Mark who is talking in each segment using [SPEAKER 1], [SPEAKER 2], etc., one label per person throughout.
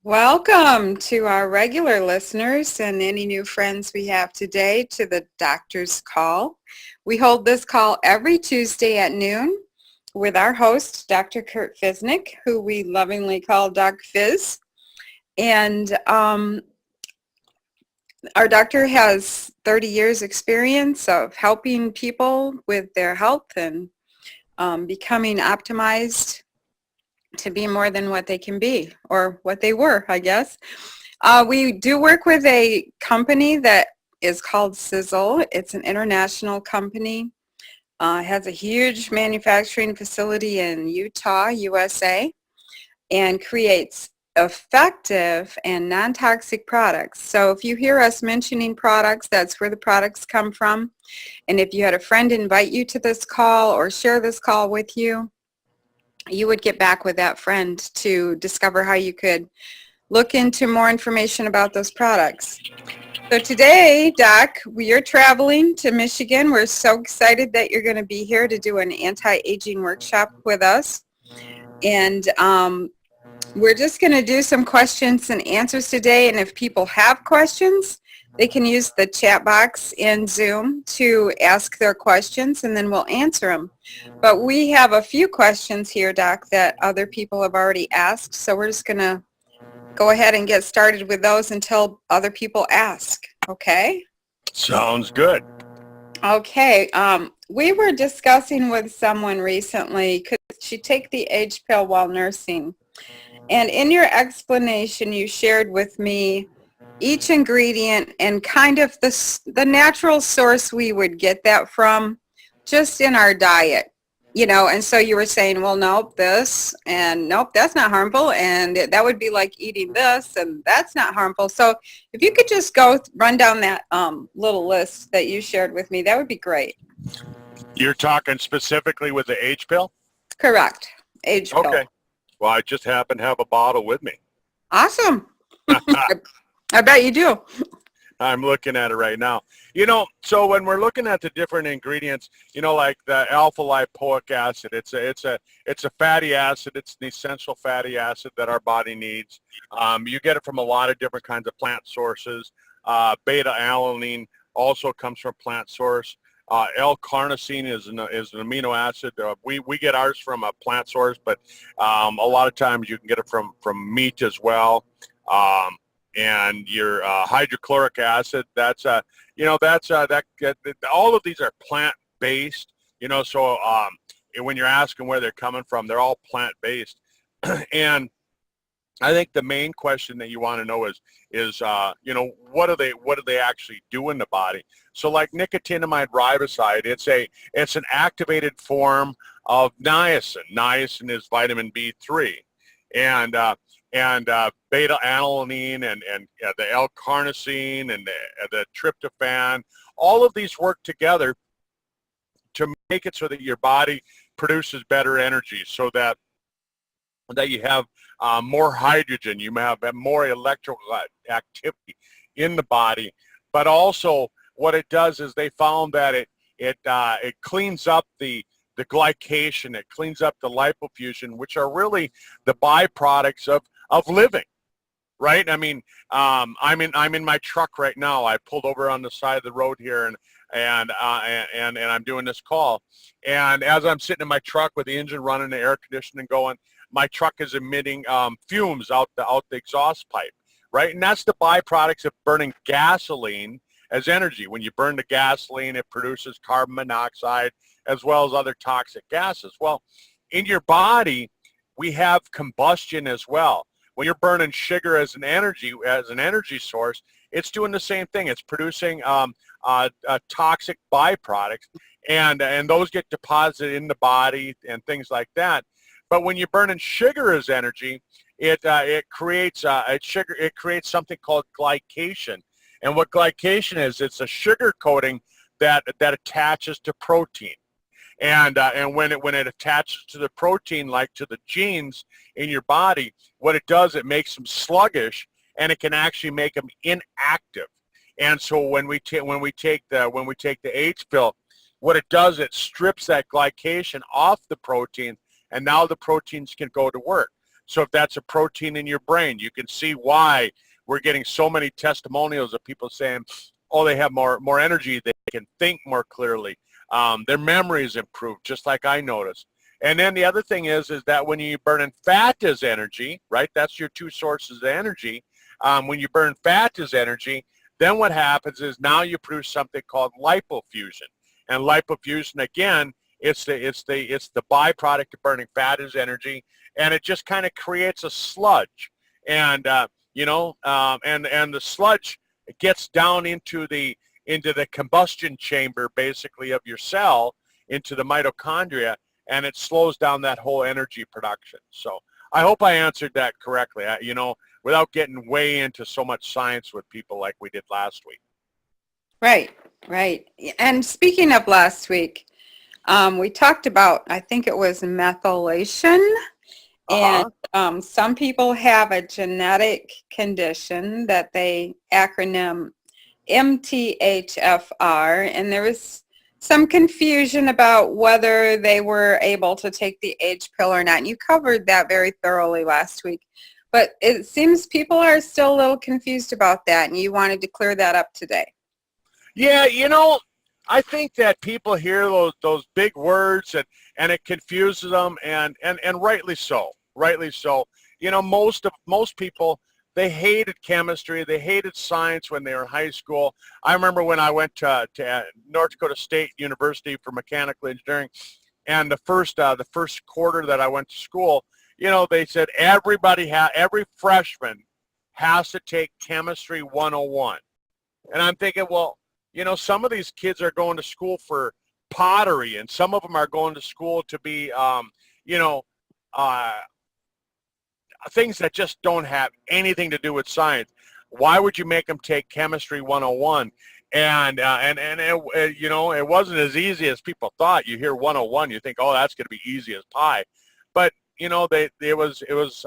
[SPEAKER 1] Welcome to our regular listeners and any new friends we have today to the Doctor's Call. We hold this call every Tuesday at noon with our host, Dr. Kurt Fisnick, who we lovingly call Doc Fizz. And our doctor has 30 years experience of helping people with their health and becoming optimized to be more than what they can be, or what they were, I guess. We do work with a company that is called Sisel. It's an international company. Has a huge manufacturing facility in Utah, USA, and creates effective and non-toxic products. So if you hear us mentioning products, that's where the products come from. And if you had a friend invite you to this call or share this call with you, you would get back with that friend to discover how you could look into more information about those products. So today, Doc, we are traveling to Michigan. We're so excited that you're going to be here to do an anti-aging workshop with us. And we're just going to do some questions and answers today. And if people have questions, they can use the chat box in Zoom to ask their questions, and then we'll answer them. But we have a few questions here, Doc, that other people have already asked. So we're just going to go ahead and get started with those until other people ask. Okay?
[SPEAKER 2] Sounds good.
[SPEAKER 1] Okay. We were discussing with someone recently, could she take the age pill while nursing? And in your explanation, you shared with me each ingredient and kind of the natural source we would get that from just in our diet, and so you were saying, well, nope, this, and nope, that's not harmful, and that would be like eating this, and that's not harmful. So if you could just run down that little list that you shared with me, that would be great.
[SPEAKER 2] You're talking specifically with the age pill?
[SPEAKER 1] Correct. Age pill.
[SPEAKER 2] Okay. Well, I just happen to have a bottle with me.
[SPEAKER 1] Awesome. I bet you do.
[SPEAKER 2] I'm looking at it right now. So when we're looking at the different ingredients, like the alpha lipoic acid, it's a fatty acid. It's an essential fatty acid that our body needs. You get it from a lot of different kinds of plant sources. Beta alanine also comes from plant source. L-carnosine is an amino acid. We get ours from a plant source, but a lot of times you can get it from meat as well. And your hydrochloric acid, all of these are plant-based, so when you're asking where they're coming from, they're all plant-based. And I think the main question that you want to know is what do they actually do in the body? So like nicotinamide riboside, it's an activated form of niacin. Niacin is vitamin B3. And beta alanine and the L-carnosine and the tryptophan, all of these work together to make it so that your body produces better energy, so that you have more hydrogen, you have more electrical activity in the body. But also what it does is they found that it cleans up the glycation, it cleans up the lipofuscin, which are really the byproducts of living, right? I mean, I'm in my truck right now. I pulled over on the side of the road here, and I'm doing this call. And as I'm sitting in my truck with the engine running, the air conditioning going, my truck is emitting fumes out the exhaust pipe, right? And that's the byproducts of burning gasoline as energy. When you burn the gasoline, it produces carbon monoxide as well as other toxic gases. Well, in your body, we have combustion as well. When you're burning sugar as an energy source, it's doing the same thing. It's producing toxic byproducts, and those get deposited in the body and things like that. But when you're burning sugar as energy, it creates something called glycation. And what glycation is, it's a sugar coating that attaches to protein. And when it attaches to the protein, like to the genes in your body, what it does, it makes them sluggish, and it can actually make them inactive. And so when we take the H pill, what it does, it strips that glycation off the protein, and now the proteins can go to work. So if that's a protein in your brain, you can see why we're getting so many testimonials of people saying, oh, they have more energy, they can think more clearly, their memory is improved, just like I noticed. And then the other thing is that when you burn in fat as energy, right, that's your two sources of energy. When you burn fat as energy, then what happens is now you produce something called lipofusion. And lipofusion, again, it's the byproduct of burning fat as energy, and it just kind of creates a sludge. And and the sludge gets down into the combustion chamber, basically, of your cell, into the mitochondria, and it slows down that whole energy production. So I hope I answered that correctly, without getting way into so much science with people like we did last week.
[SPEAKER 1] Right, right. And speaking of last week, we talked about, I think it was methylation. And some people have a genetic condition that they acronym MTHFR, and there was some confusion about whether they were able to take the H pill or not. And you covered that very thoroughly last week. But it seems people are still a little confused about that, and you wanted to clear that up today.
[SPEAKER 2] Yeah, I think that people hear those big words and it confuses them, and rightly so. Rightly so. Most people, they hated chemistry. They hated science when they were in high school. I remember when I went to North Dakota State University for mechanical engineering, and the first quarter that I went to school, they said every freshman has to take chemistry 101. And I'm thinking, well, some of these kids are going to school for pottery, and some of them are going to school to be, things that just don't have anything to do with science. Why would you make them take chemistry 101? And it wasn't as easy as people thought. You hear 101, you think, oh, that's going to be easy as pie. But it was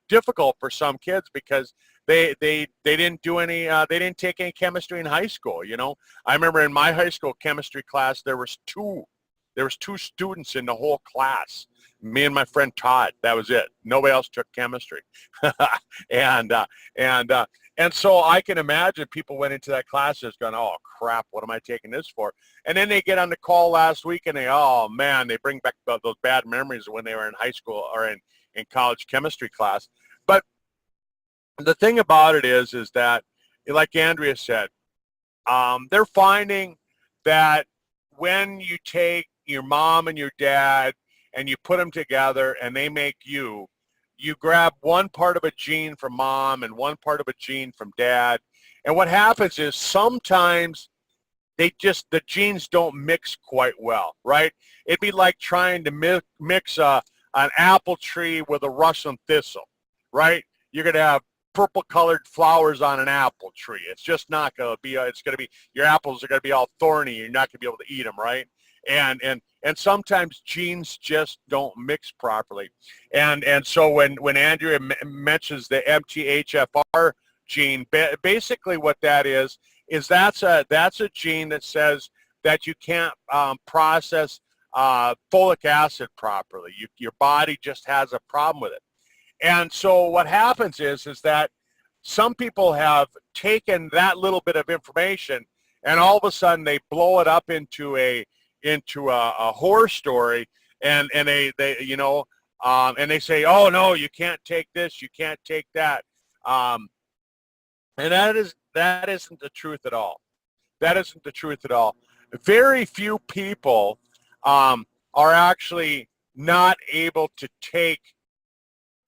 [SPEAKER 2] difficult for some kids because they didn't do any they didn't take any chemistry in high school. I remember in my high school chemistry class there was two students in the whole class. Me and my friend Todd. That was it. Nobody else took chemistry. And so I can imagine people went into that class just going, oh crap, what am I taking this for? And then they get on the call last week and they bring back those bad memories of when they were in high school or in college chemistry class. But the thing about it is that, like Andrea said, they're finding that when you take your mom and your dad and you put them together and they make you grab one part of a gene from mom and one part of a gene from dad. And what happens is sometimes the genes don't mix quite well, right? It'd be like trying to mix an apple tree with a Russian thistle, right? You're going to have purple colored flowers on an apple tree. It's just not going to be, your apples are going to be all thorny. You're not going to be able to eat them, right? And sometimes genes just don't mix properly. And so when Andrea mentions the MTHFR gene, basically what that is that's a gene that says that you can't process folic acid properly. Your body just has a problem with it. And so what happens is that some people have taken that little bit of information and all of a sudden they blow it up into a horror story, and they and they say, oh no, you can't take this, you can't take that, and that isn't the truth at all. That isn't the truth at all. Very few people are actually not able to take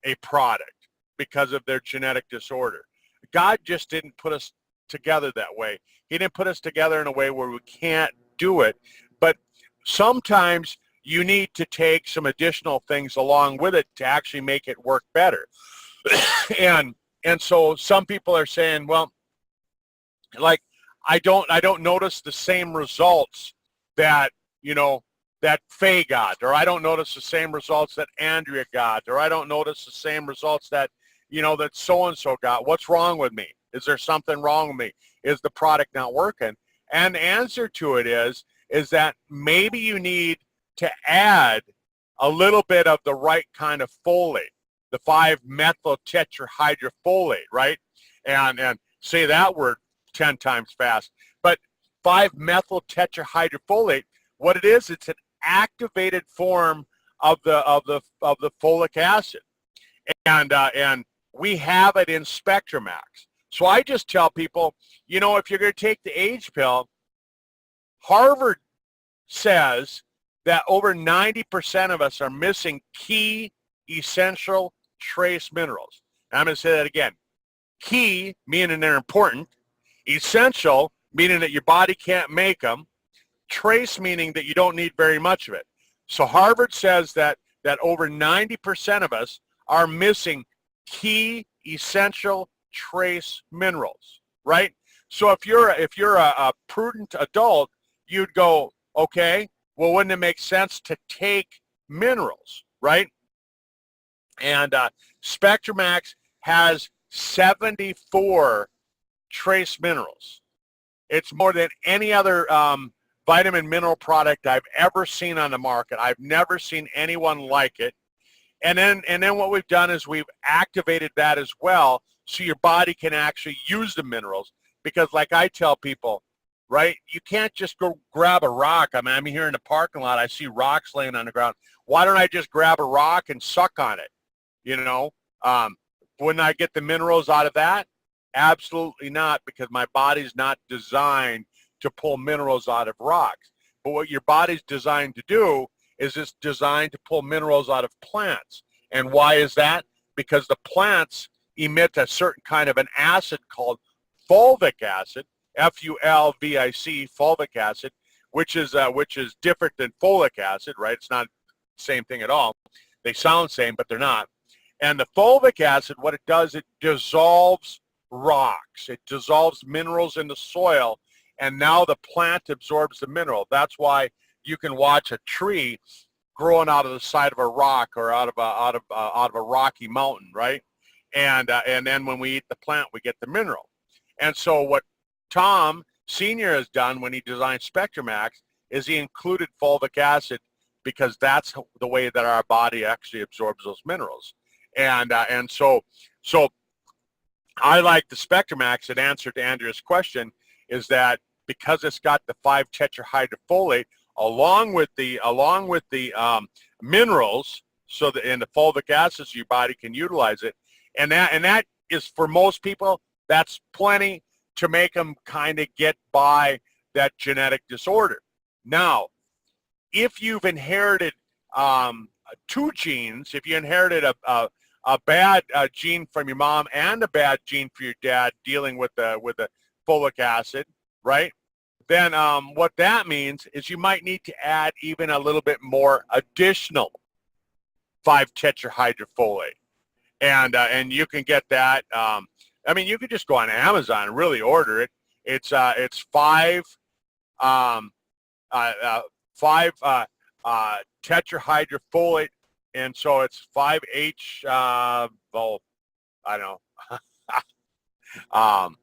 [SPEAKER 2] a product because of their genetic disorder. God just didn't put us together that way. He didn't put us together in a way where we can't do it. But sometimes you need to take some additional things along with it to actually make it work better. and so some people are saying, well, like, I don't notice the same results that Faye got, or I don't notice the same results that Andrea got, or I don't notice the same results that that so-and-so got. What's wrong with me? Is there something wrong with me? Is the product not working? And the answer to it is that maybe you need to add a little bit of the right kind of folate. the 5-methyl tetrahydrofolate, right? And say that word 10 times fast. But 5-methyl tetrahydrofolate, what it is, it's an activated form of the folic acid, and we have it in Spectramax. So I just tell people, you know, if you're going to take the age pill, Harvard says that over 90% of us are missing key essential trace minerals. And I'm going to say that again. Key, meaning they're important. Essential, meaning that your body can't make them. Trace, meaning that you don't need very much of it. So Harvard says that over 90% of us are missing key essential trace minerals, right? So if you're a prudent adult, you'd go, okay, well, wouldn't it make sense to take minerals, right? And Spectramax has 74 trace minerals. It's more than any other vitamin mineral product I've ever seen on the market. I've never seen anyone like it. And then what we've done is we've activated that as well, so your body can actually use the minerals. Because like I tell people, right, you can't just go grab a rock. I mean, I'm here in the parking lot. I see rocks laying on the ground. Why don't I just grab a rock and suck on it? You know, wouldn't I get the minerals out of that? Absolutely not, because my body's not designed to pull minerals out of rocks. But what your body's designed to do is it's designed to pull minerals out of plants. And why is that? Because the plants emit a certain kind of an acid called fulvic acid, Fulvic, fulvic acid, which is different than folic acid, right? It's not the same thing at all. They sound the same, but they're not. And the fulvic acid, what it does, it dissolves rocks. It dissolves minerals in the soil, and now the plant absorbs the mineral. That's why you can watch a tree growing out of the side of a rock or out of a rocky mountain, right? And then when we eat the plant, we get the mineral. And so what Tom Sr. has done when he designed Spectramax is he included fulvic acid, because that's the way that our body actually absorbs those minerals. And so I like the Spectramax. In answer to Andrea's question, is that because it's got the 5-tetrahydrofolate along with the minerals, so that in the fulvic acids, your body can utilize it, and that is, for most people, that's plenty to make them kind of get by that genetic disorder. Now, if you've inherited two genes, if you inherited a bad gene from your mom and a bad gene for your dad dealing with the folic acid, right? Then what that means is you might need to add even a little bit more additional 5-tetrahydrofolate, and you can get that. I mean, you could just go on Amazon and really order it. It's 5 tetrahydrofolate, and so it's 5H. Well, I don't know.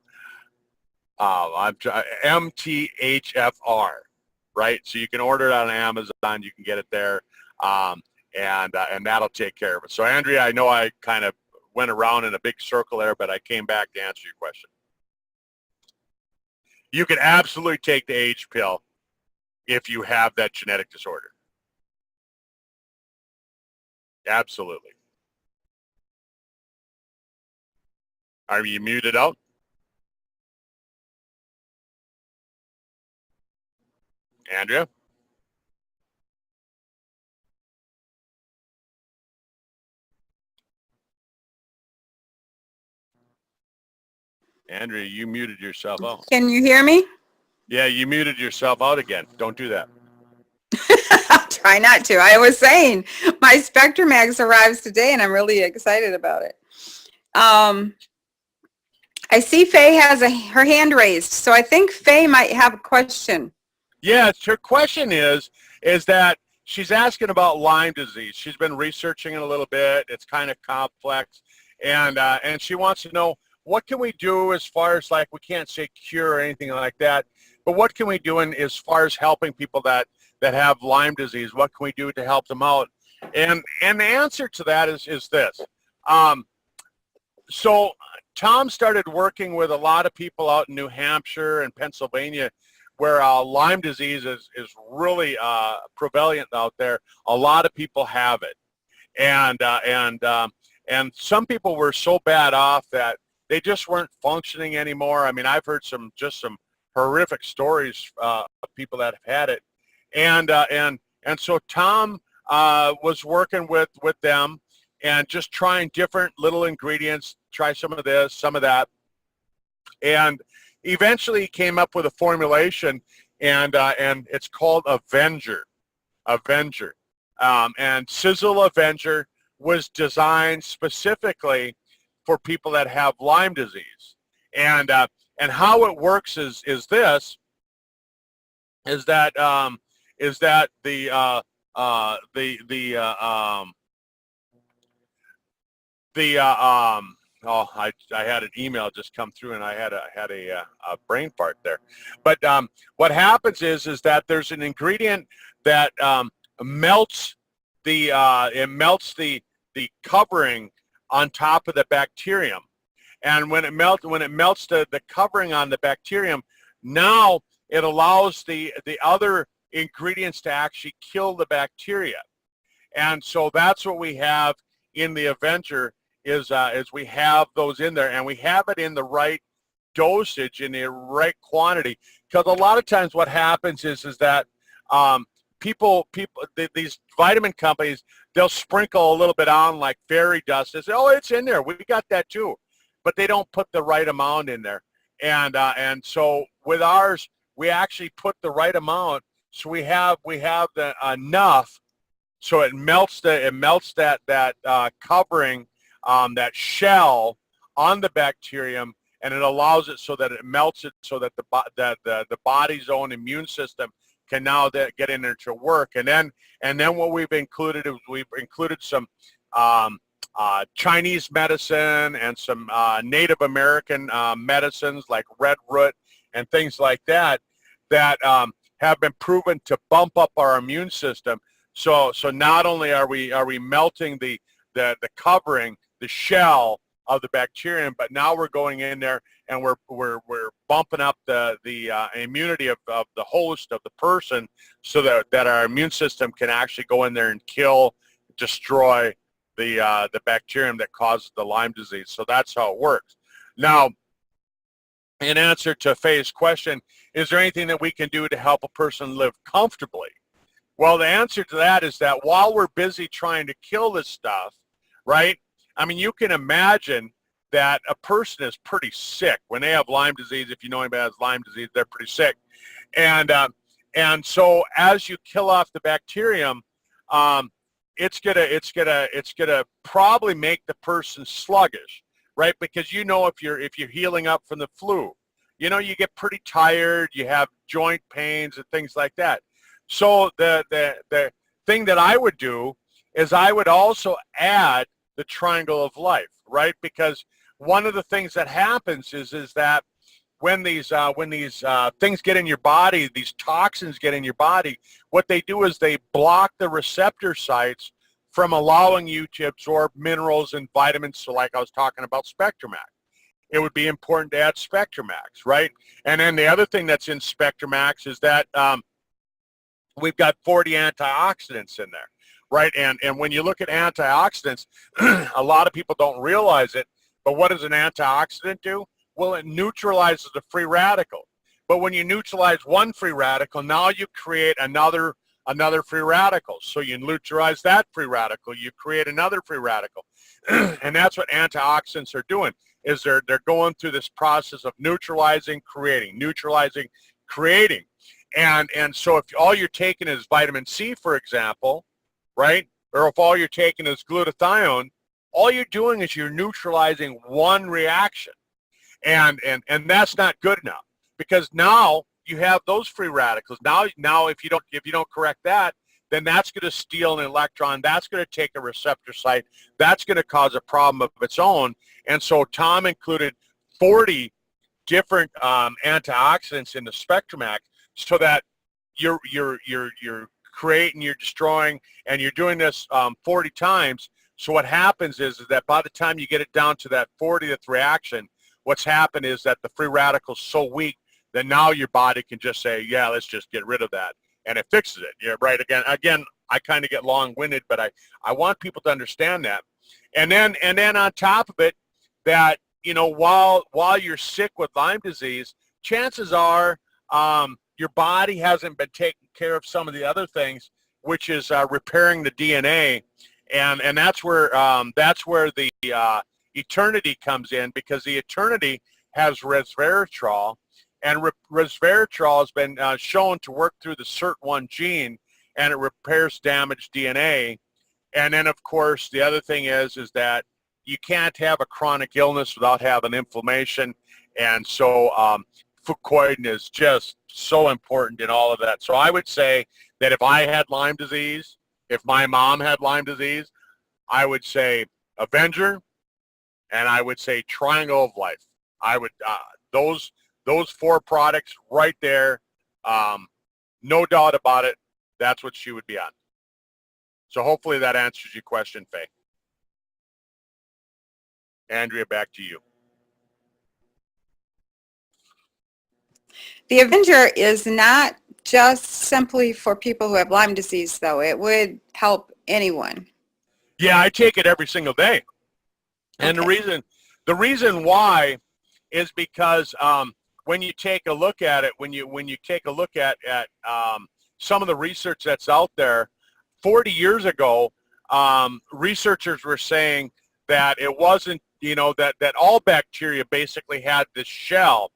[SPEAKER 2] MTHFR, right? So you can order it on Amazon. You can get it there, and that'll take care of it. So Andrea, I know I kind of went around in a big circle there, but I came back to answer your question. You can absolutely take the age pill if you have that genetic disorder. Absolutely. Are you muted out? Andrea? Andrea, you muted yourself out.
[SPEAKER 1] Can you hear me?
[SPEAKER 2] Yeah, you muted yourself out again. Don't do that.
[SPEAKER 1] I'll try not to. I was saying my Spectramax arrives today, and I'm really excited about it. I see Faye has her hand raised, so I think Faye might have a question.
[SPEAKER 2] Yes, her question is that she's asking about Lyme disease. She's been researching it a little bit. It's kind of complex, and she wants to know, what can we do as far as, like, we can't say cure or anything like that, but what can we do as far as helping people that have Lyme disease? What can we do to help them out? And the answer to that is this. So Tom started working with a lot of people out in New Hampshire and Pennsylvania where Lyme disease is really prevalent out there. A lot of people have it. And some people were so bad off that they just weren't functioning anymore. I mean, I've heard some horrific stories of people that have had it. And so Tom was working with them and just trying different little ingredients, try some of this, some of that. And eventually he came up with a formulation, and it's called Avenger. And Sisel Avenger was designed specifically for people that have Lyme disease. And how it works is that I had an email just come through and I had a brain fart there. But what happens is that there's an ingredient that melts the covering on top of the bacterium. And when it melts the covering on the bacterium, now it allows the other ingredients to actually kill the bacteria. And so that's what we have in the Avenger is we have those in there, and we have it in the right dosage, in the right quantity. Because a lot of times what happens is that these vitamin companies, they'll sprinkle a little bit on like fairy dust and say, oh, it's in there, we got that too, but they don't put the right amount in there. And so with ours, we actually put the right amount, so we have the enough, so it melts that covering, that shell on the bacterium, and it allows it so that it melts it, so that the body's own immune system can now get in there to work. And then what we've included is some Chinese medicine and some Native American medicines like red root and things like that have been proven to bump up our immune system. So not only are we melting the covering, the shell of the bacterium, but now we're going in there and we're bumping up the immunity of the host, of the person, so that our immune system can actually go in there and destroy the bacterium that causes the Lyme disease. So that's how it works. Now, in answer to Faye's question, is there anything that we can do to help a person live comfortably? Well, the answer to that is that while we're busy trying to kill this stuff, right? I mean, you can imagine that a person is pretty sick when they have Lyme disease. If you know anybody that has Lyme disease, they're pretty sick. And so as you kill off the bacterium, it's gonna probably make the person sluggish, right? Because if you're healing up from the flu, you get pretty tired, you have joint pains and things like that. So the thing that I would do is I would also add the triangle of life, right? Because one of the things that happens is that when these things get in your body, these toxins get in your body, what they do is they block the receptor sites from allowing you to absorb minerals and vitamins. So like I was talking about Spectrumax, it would be important to add Spectrumax, right? And then the other thing that's in Spectrumax is that we've got 40 antioxidants in there, right? And when you look at antioxidants, a lot of people don't realize it, but what does an antioxidant do? Well, it neutralizes the free radical. But when you neutralize one free radical, now you create another free radical. So you neutralize that free radical, you create another free radical. And that's what antioxidants are doing, is they're going through this process of neutralizing, creating, neutralizing, creating. And so if all you're taking is vitamin C, for example, right, or if all you're taking is glutathione, all you're doing is you're neutralizing one reaction. And that's not good enough, because now you have those free radicals. Now if you don't correct that, then that's going to steal an electron. That's going to take a receptor site. That's going to cause a problem of its own. And so Tom included 40 different antioxidants in the Spectrumax, so that you're creating, you're destroying, and you're doing this 40 times. So what happens is that by the time you get it down to that 40th reaction, what's happened is that the free radical's so weak that now your body can just say, yeah, let's just get rid of that. And it fixes it. Yeah, right. Again, I kind of get long-winded, but I want people to understand that. And then on top of it, that, while you're sick with Lyme disease, chances are your body hasn't been taking care of some of the other things, which is repairing the DNA. And that's where the Eternity comes in, because the Eternity has resveratrol, and resveratrol has been shown to work through the SIRT1 gene, and it repairs damaged DNA. And then, of course, the other thing is that you can't have a chronic illness without having inflammation. And so fucoidan is just so important in all of that. So I would say that if I had Lyme disease, if my mom had Lyme disease, I would say Avenger, and I would say Triangle of Life. I would those 4 products right there, no doubt about it. That's what she would be on. So hopefully that answers your question, Faye. Andrea, back to you.
[SPEAKER 1] The Avenger is not just simply for people who have Lyme disease, though. It would help anyone.
[SPEAKER 2] Yeah, I take it every single day. And
[SPEAKER 1] Okay.
[SPEAKER 2] the reason why is because when you take a look at it, when you take a look at some of the research that's out there, 40 years ago, researchers were saying that it wasn't, that all bacteria basically had this shell.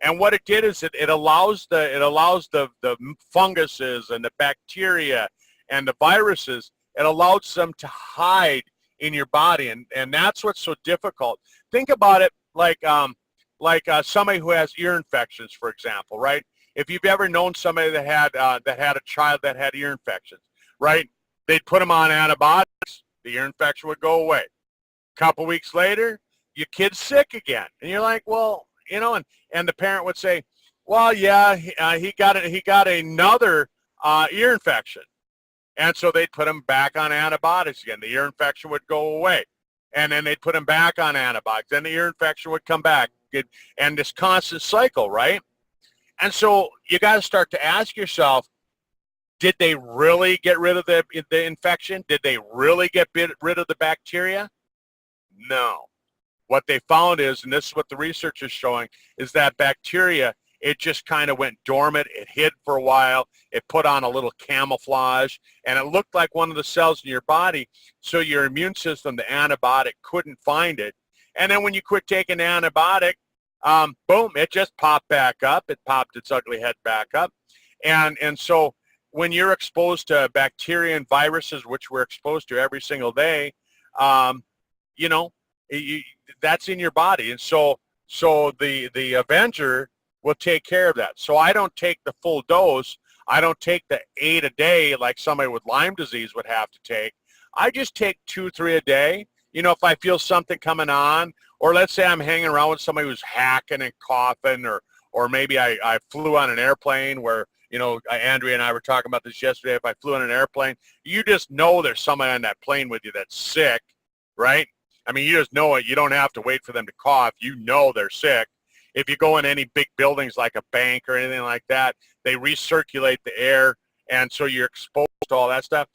[SPEAKER 2] And what it did is it allows the funguses and the bacteria and the viruses, it allows them to hide in your body, and that's what's so difficult. Think about it like somebody who has ear infections, for example, right? If you've ever known somebody that had a child that had ear infections, right? They'd put them on antibiotics, the ear infection would go away. A couple weeks later, your kid's sick again, and you're like, well, and the parent would say, well, yeah, he got another ear infection. And so they'd put him back on antibiotics again. The ear infection would go away. And then they'd put him back on antibiotics. Then the ear infection would come back. And this constant cycle, right? And so you got to start to ask yourself, did they really get rid of the infection? Did they really get rid of the bacteria? No. What they found is, and this is what the research is showing, is that bacteria, it just kind of went dormant. It hid for a while. It put on a little camouflage, and it looked like one of the cells in your body, so your immune system, the antibiotic, couldn't find it. And then when you quit taking the antibiotic, boom, it just popped back up. It popped its ugly head back up. And so when you're exposed to bacteria and viruses, which we're exposed to every single day, that's in your body. And so the Avenger will take care of that. So I don't take the full dose. I don't take the 8 a day like somebody with Lyme disease would have to take. I just take 2, 3 a day. If I feel something coming on, or let's say I'm hanging around with somebody who's hacking and coughing, or maybe I flew on an airplane where, Andrea and I were talking about this yesterday. If I flew on an airplane, you just know there's somebody on that plane with you that's sick, right? I mean, you just know it. You don't have to wait for them to cough. You know they're sick. If you go in any big buildings like a bank or anything like that, they recirculate the air, and so you're exposed to all that stuff.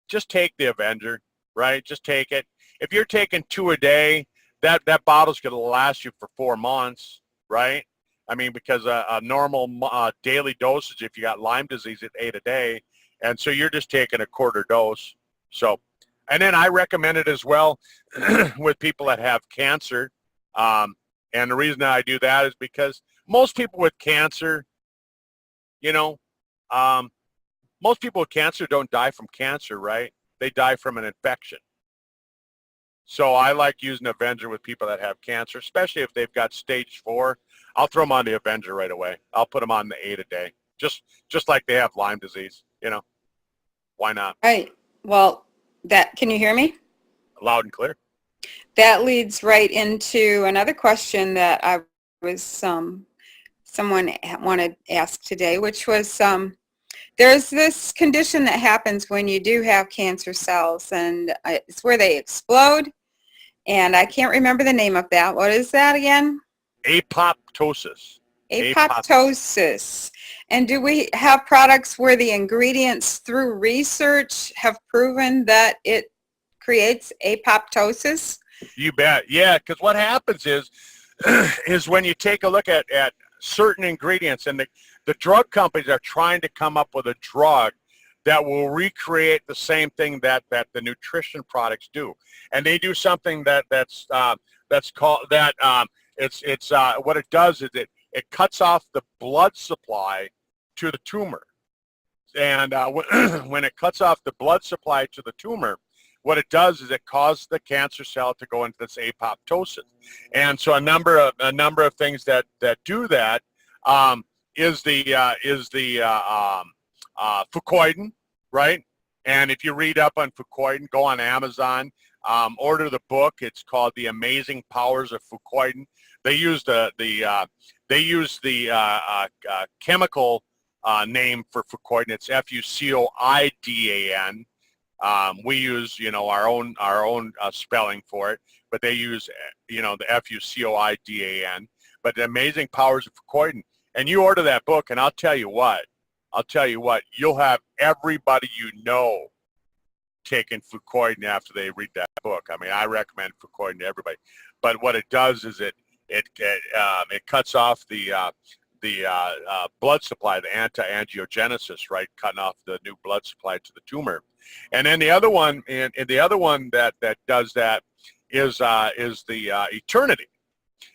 [SPEAKER 2] Just take the Avenger, right? Just take it. If you're taking 2 a day, that bottle's going to last you for 4 months, right? I mean, because a normal daily dosage, if you got Lyme disease, at 8 a day, and so you're just taking a quarter dose. So, and then I recommend it as well with people that have cancer. And the reason I do that is because most people with cancer, most people with cancer don't die from cancer, right? They die from an infection. So I like using Avenger with people that have cancer, especially if they've got stage 4. I'll throw them on the Avenger right away. I'll put them on the 8 a day, just like they have Lyme disease. Why not?
[SPEAKER 1] Right. Well, can you hear me?
[SPEAKER 2] Loud and clear.
[SPEAKER 1] That leads right into another question that I was someone wanted asked today, which was There's this condition that happens when you do have cancer cells, and it's where they explode, and I can't remember the name of that. What is that again?
[SPEAKER 2] Apoptosis.
[SPEAKER 1] Apoptosis. And do we have products where the ingredients through research have proven that it creates apoptosis?
[SPEAKER 2] You bet. Yeah, because what happens is is when you take a look at certain ingredients, and the drug companies are trying to come up with a drug that will recreate the same thing that the nutrition products do, and they do something that's called that it's what it does is it cuts off the blood supply to the tumor, and when it cuts off the blood supply to the tumor, what it does is it causes the cancer cell to go into this apoptosis. And so a number of things that do that is the fucoidan, right? And if you read up on fucoidan, go on Amazon, order the book. It's called The Amazing Powers of Fucoidan. They use the chemical name for fucoidan. It's Fucoidan. We use, our own spelling for it, but they use, the Fucoidan. But the Amazing Powers of Fucoidan, and you order that book, and I'll tell you what, you'll have everybody taking fucoidan after they read that book. I mean, I recommend fucoidan to everybody. But what it does is it cuts off the blood supply, the anti-angiogenesis, right? Cutting off the new blood supply to the tumor. And then the other one, and the other one that does that is the Eternity.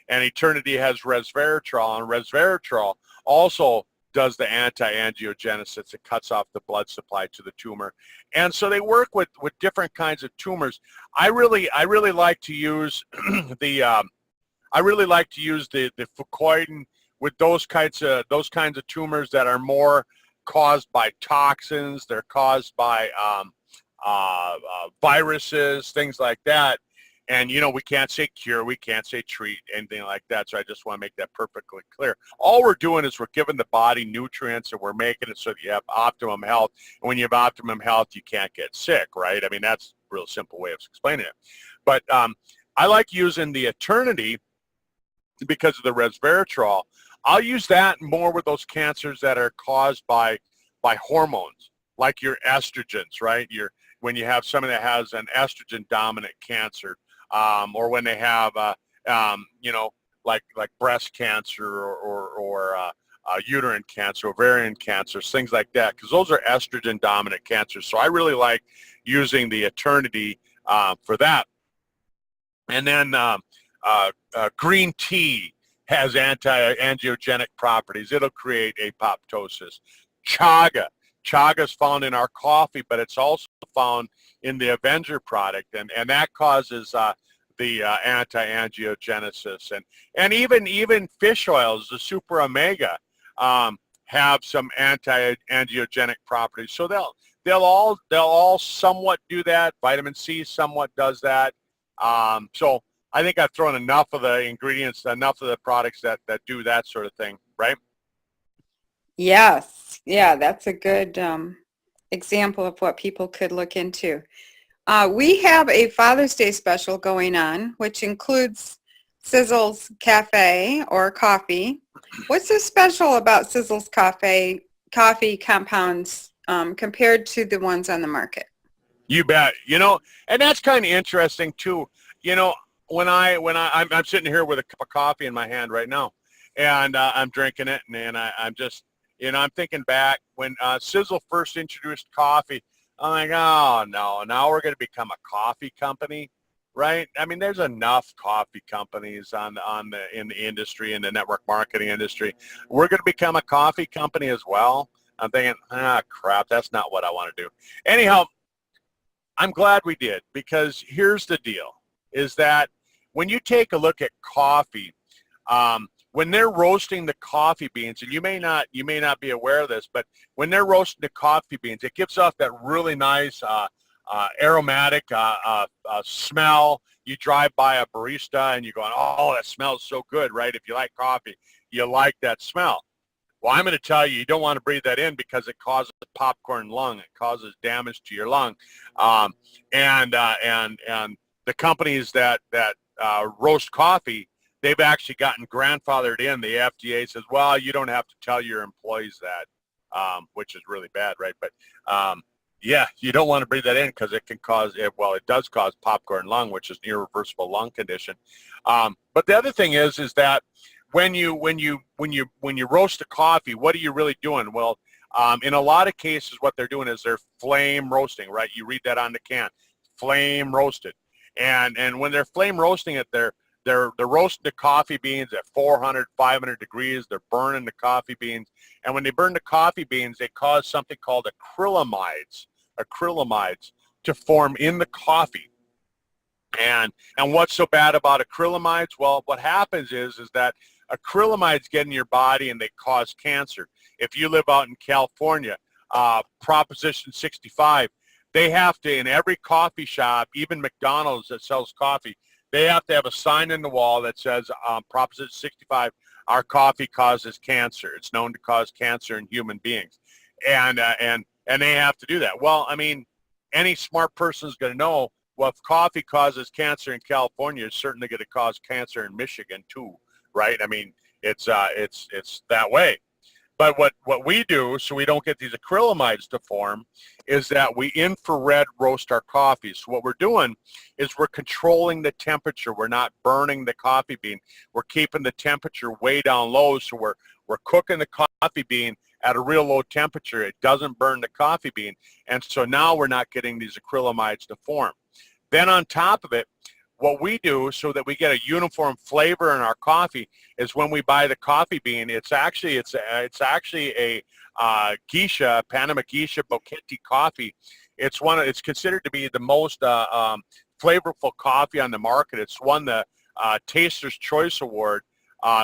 [SPEAKER 2] And Eternity has resveratrol, and resveratrol also does the anti-angiogenesis. It cuts off the blood supply to the tumor. And so they work with different kinds of tumors. I really like to use the fucoidan with those kinds of tumors that are more caused by toxins. They're caused by viruses, things like that. And, we can't say cure, we can't say treat, anything like that. So I just want to make that perfectly clear. All we're doing is we're giving the body nutrients, and we're making it so that you have optimum health. And when you have optimum health, you can't get sick, right? I mean, that's a real simple way of explaining it. But I like using the Eternity because of the resveratrol. I'll use that more with those cancers that are caused by hormones, like your estrogens, right? When you have somebody that has an estrogen dominant cancer, or when they have, like breast cancer or uterine cancer, ovarian cancers, things like that, because those are estrogen dominant cancers. So I really like using the Eternity for that. And then green tea has anti-angiogenic properties. It'll create apoptosis. Chaga is found in our coffee, but it's also found in the Avenger product, and that causes the anti-angiogenesis. And even fish oils, the super omega, have some anti-angiogenic properties. So they'll all somewhat do that. Vitamin C somewhat does that. So I think I've thrown enough of the ingredients, enough of the products that do that sort of thing, right?
[SPEAKER 1] Yes. Yeah, that's a good example of what people could look into. We have a Father's Day special going on, which includes Sisel's Cafe or coffee. What's so special about Sisel's coffee compounds compared to the ones on the market?
[SPEAKER 2] You bet. And that's kind of interesting too. When I'm sitting here with a cup of coffee in my hand right now, and I'm drinking it, and I'm just, I'm thinking back when Sisel first introduced coffee. I'm like, oh no, now we're going to become a coffee company, right? I mean, there's enough coffee companies in the industry, in the network marketing industry. We're going to become a coffee company as well. I'm thinking, crap, that's not what I want to do. Anyhow, I'm glad we did, because here's the deal, is that when you take a look at coffee, when they're roasting the coffee beans, and you may not be aware of this, but when they're roasting the coffee beans, it gives off that really nice aromatic smell. You drive by a barista and you're going, oh, that smells so good, right? If you like coffee, you like that smell. Well, I'm going to tell you, you don't want to breathe that in because it causes popcorn lung. It causes damage to your lung. And the companies that roast coffee, they've actually gotten grandfathered in. The FDA says, well, you don't have to tell your employees that, which is really bad, right? But yeah, you don't want to breathe that in because it can cause it. Well, it does cause popcorn lung, which is an irreversible lung condition. But the other thing is that when you roast a coffee, what are you really doing? Well, in a lot of cases, what they're doing is they're flame roasting, right? You read that on the can, flame roasted, and when they're flame roasting it, they're roasting the coffee beans at 400, 500 degrees. They're burning the coffee beans, and when they burn the coffee beans, they cause something called acrylamides to form in the coffee. And what's so bad about acrylamides? Well, what happens is that acrylamides get in your body and they cause cancer. If you live out in California, Proposition 65, they have to, in every coffee shop, even McDonald's that sells coffee, they have to have a sign in the wall that says, Proposition 65, our coffee causes cancer. It's known to cause cancer in human beings. And they have to do that. Well, I mean, any smart person is going to know, well, if coffee causes cancer in California, it's certainly going to cause cancer in Michigan too, right? I mean, it's that way. But what we do, so we don't get these acrylamides to form, is that we infrared roast our coffee. So what we're doing is we're controlling the temperature. We're not burning the coffee bean. We're keeping the temperature way down low. So we're cooking the coffee bean at a real low temperature. It doesn't burn the coffee bean. And so now we're not getting these acrylamides to form. Then on top of it, what we do so that we get a uniform flavor in our coffee is when we buy the coffee bean, it's actually a geisha, Panama geisha Bocchetti coffee. It's considered to be the most flavorful coffee on the market. It's won the Taster's Choice Award,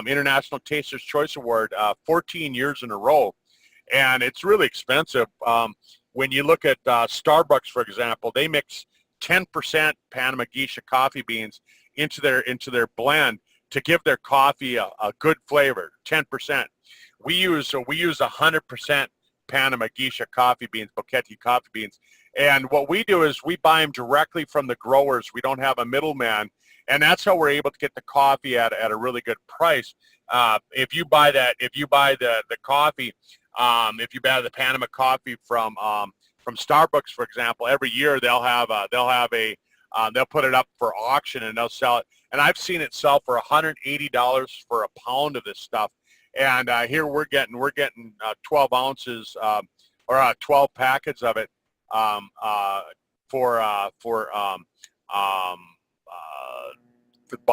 [SPEAKER 2] International Taster's Choice Award, 14 years in a row, and it's really expensive. When you look at Starbucks, for example, they mix 10% Panama geisha coffee beans into their blend to give their coffee a good flavor. 10%. We use 100% Panama geisha coffee beans, Bocchetti coffee beans, and what we do is we buy them directly from the growers. We don't have a middleman, and that's how we're able to get the coffee at a really good price. If you buy the coffee, if you buy the Panama coffee from Starbucks, for example, every year they'll put it up for auction and they'll sell it. And I've seen it sell for $180 for a pound of this stuff. And here we're getting 12 ounces or 12 packets of it for about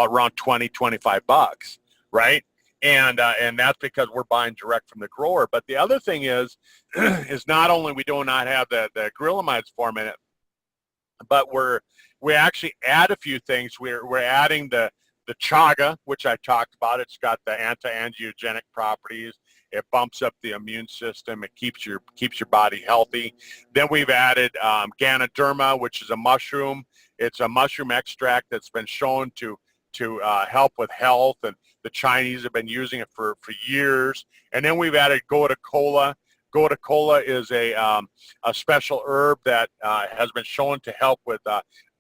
[SPEAKER 2] around $20-$25, right? And that's because we're buying direct from the grower. But the other thing is not only we do not have the acrylamides form in it, but we actually add a few things. We're adding the chaga, which I talked about. It's got the anti-angiogenic properties. It bumps up the immune system. It keeps your body healthy. Then we've added Ganoderma, which is a mushroom. It's a mushroom extract that's been shown to help with health, and the Chinese have been using it for years. And then we've added Gotu Kola. Gotu Kola is a special herb that has been shown to help with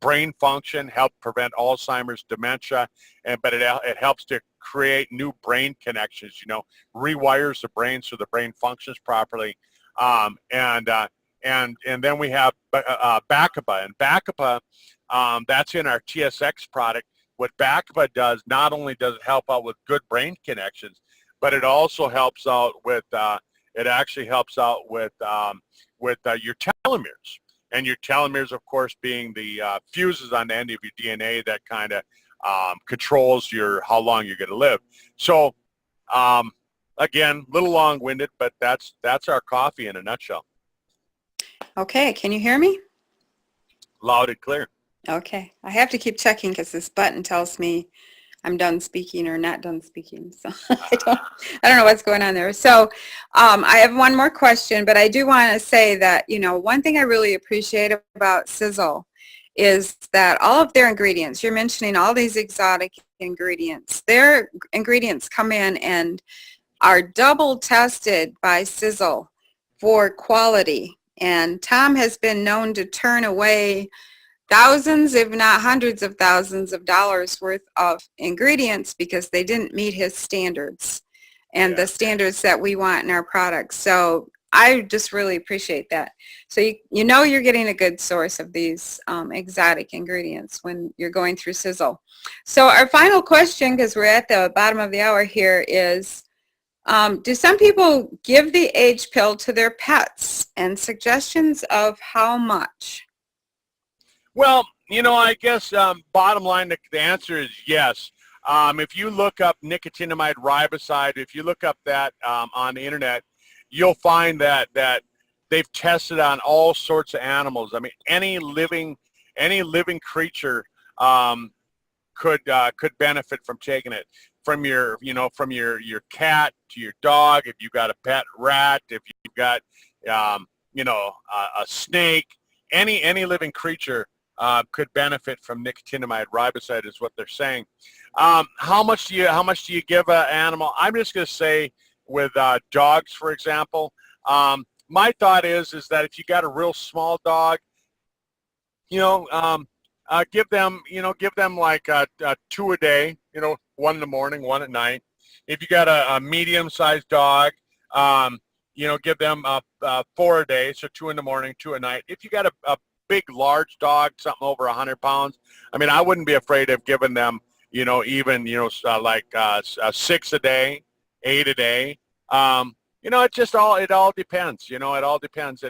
[SPEAKER 2] brain function, help prevent Alzheimer's, dementia, but it helps to create new brain connections, rewires the brain so the brain functions properly. And then we have Bacaba. And Bacaba, that's in our TSX product. What Bacaba does, not only does it help out with good brain connections, but it also helps out with your telomeres. And your telomeres, of course, being the fuses on the end of your DNA that kind of controls how long you're going to live. So, again, a little long-winded, but that's our coffee in a nutshell.
[SPEAKER 1] Okay, can you hear me?
[SPEAKER 2] Loud and clear.
[SPEAKER 1] Okay, I have to keep checking because this button tells me I'm done speaking or not done speaking. So I don't know what's going on there. So I have one more question, but I do want to say that, one thing I really appreciate about Sisel is that all of their ingredients, you're mentioning all these exotic ingredients, their ingredients come in and are double tested by Sisel for quality. And Tom has been known to turn away thousands, if not hundreds of thousands of dollars worth of ingredients because they didn't meet his standards and the standards that we want in our products. So I just really appreciate that. So you know you're getting a good source of these exotic ingredients when you're going through Sisel. So our final question, because we're at the bottom of the hour here, is do some people give the age pill to their pets, and suggestions of how much?
[SPEAKER 2] Well, you know, I guess bottom line, the answer is yes. If you look up nicotinamide riboside, if you look up that on the internet, you'll find that they've tested on all sorts of animals. I mean, any living creature could benefit from taking it. From your cat to your dog, if you've got a pet rat, if you've got a snake, any living creature could benefit from nicotinamide riboside, is what they're saying. How much do you give an animal? I'm just going to say with dogs, for example. My thought is that if you got a real small dog, give them like 2 a day. 1 in the morning, 1 at night. If you got a medium-sized dog, give them 4 a day, so 2 in the morning, 2 at night. If you got a big, large dog, something over 100 pounds, I mean, I wouldn't be afraid of giving them, like 6 a day, 8 a day. It all depends. It all depends.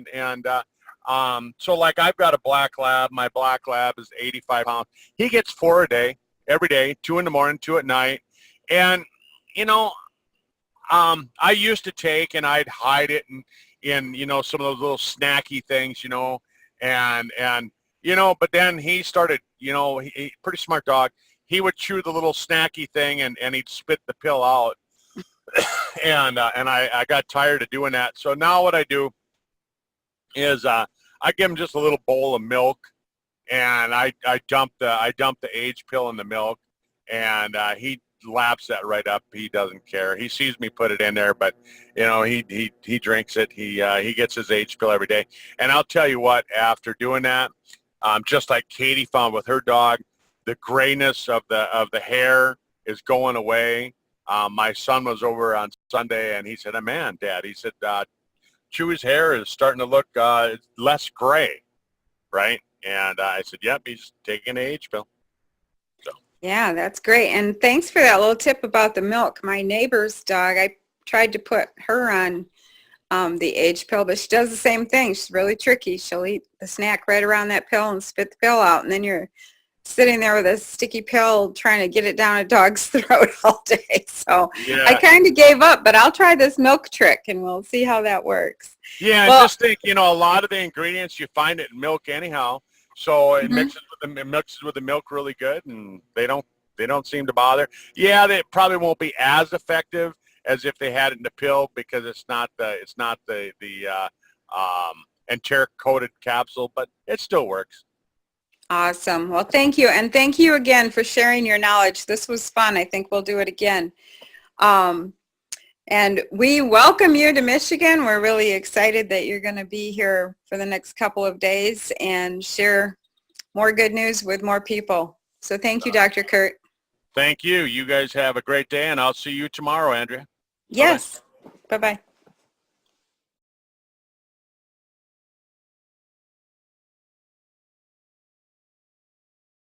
[SPEAKER 2] So like I've got a black lab. My black lab is 85 pounds. He gets 4 a day, every day, 2 in the morning, 2 at night. And, I used to take and I'd hide it in some of those little snacky things, but then he started, he pretty smart dog. He would chew the little snacky thing and he'd spit the pill out. and I got tired of doing that. So now what I do is I give him just a little bowl of milk, and I dump the age pill in the milk, and he laps that right up. He doesn't care. He sees me put it in there, but he drinks it. He gets his age pill every day. And I'll tell you what, after doing that, just like Katie found with her dog, the grayness of the hair is going away. My son was over on Sunday, and he said, "Man, Dad," he said, "Chewy's hair is starting to look less gray," right? And I said, "Yep, he's taking an age pill." So.
[SPEAKER 1] Yeah, that's great. And thanks for that little tip about the milk. My neighbor's dog, I tried to put her on the age pill, but she does the same thing. She's really tricky. She'll eat the snack right around that pill and spit the pill out, and then you're sitting there with a sticky pill trying to get it down a dog's throat all day. So yeah. I kind of gave up, but I'll try this milk trick and we'll see how that works.
[SPEAKER 2] Yeah, well, just think, a lot of the ingredients you find it in milk anyhow. So it mixes with the milk really good, and they don't seem to bother. Yeah, they probably won't be as effective as if they had it in the pill, because it's not the enteric coated capsule, but it still works.
[SPEAKER 1] Awesome. Well, thank you. And thank you again for sharing your knowledge. This was fun. I think we'll do it again. And we welcome you to Michigan. We're really excited that you're going to be here for the next couple of days and share more good news with more people. So thank you, Dr. Kurt.
[SPEAKER 2] Thank you. You guys have a great day, and I'll see you tomorrow, Andrea.
[SPEAKER 1] Yes. Bye-bye.